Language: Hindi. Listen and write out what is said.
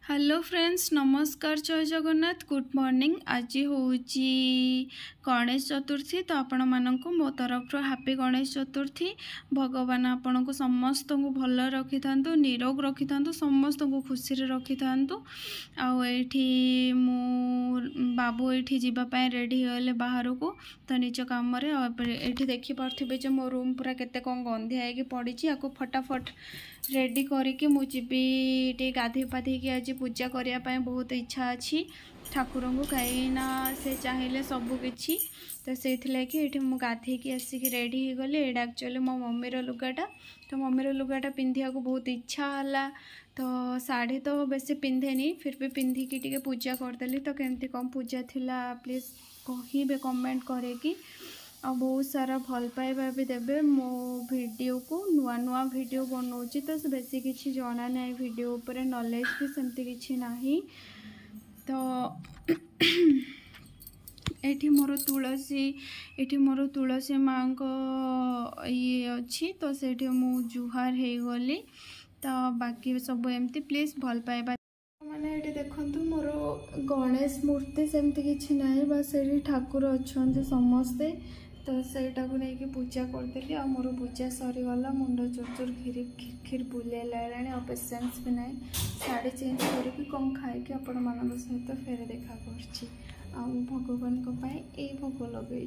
हेलो फ्रेंड्स, नमस्कार, जय जगन्नाथ, गुड मॉर्निंग। आज हूँ गणेश चतुर्थी। तो आपण मानक मो तरफ हैप्पी गणेश चतुर्थी। भगवान आपण को समस्त को भल रखि था, निरोग रखि था, समस्त को खुशी रखि था। आठी मु बाबू ये जीवाई रेडी होले बाहर को, तो निज कम ये देखिपे जो मो रूम पूरा केते कौन गंधिया पड़ी। आपको फटाफट रेडी करके मुझे गाधे पाधे कि आज पूजा करने बहुत इच्छा अच्छी ठाकुर को, कहीं से चाहिए सबकि। तो से ये मुझे गाधे आसिक रेडी हो गली। ये एक्चुअली मो मम्मीर लुगाटा। तो मम्मीर लुगाटा पिंधिया को बहुत इच्छा है। तो साड़ी तो बेसी पिंधेनी, फिर भी पिंधिकी टी पूजा करदेली। तो केमती कौन पूजा थिला प्लीज कहे कमेंट करे। आ बहुत सारा भल पाइबा भी देवे मो वीडियो को। नुआ नुआ वीडियो बनाऊँगी तो बेसी किसी जना ना वीडियो ऊपर नॉलेज भी सेमती किसी ना। तो एठी मोर तुलसी माँ को ये अच्छी, तो से मु जुहार हो गली। तो बाकी सब एमती प्लीज भल पाइबा मैंने ये देखु मोर गणेश मूर्ति सेमती किसी ना, बस ये ठाकुर अच्छा समस्ते। तो सहीटा को लेकिन पूजा करदेली। आ मोर पूजा सरीगला, मुंड चोर खीर खीर बुले लाने और पेसेंस भी ना। शाड़ी चेंज करके कौन खाई आपण मान सहित फेर देखा कर भगवान को भोग लगे।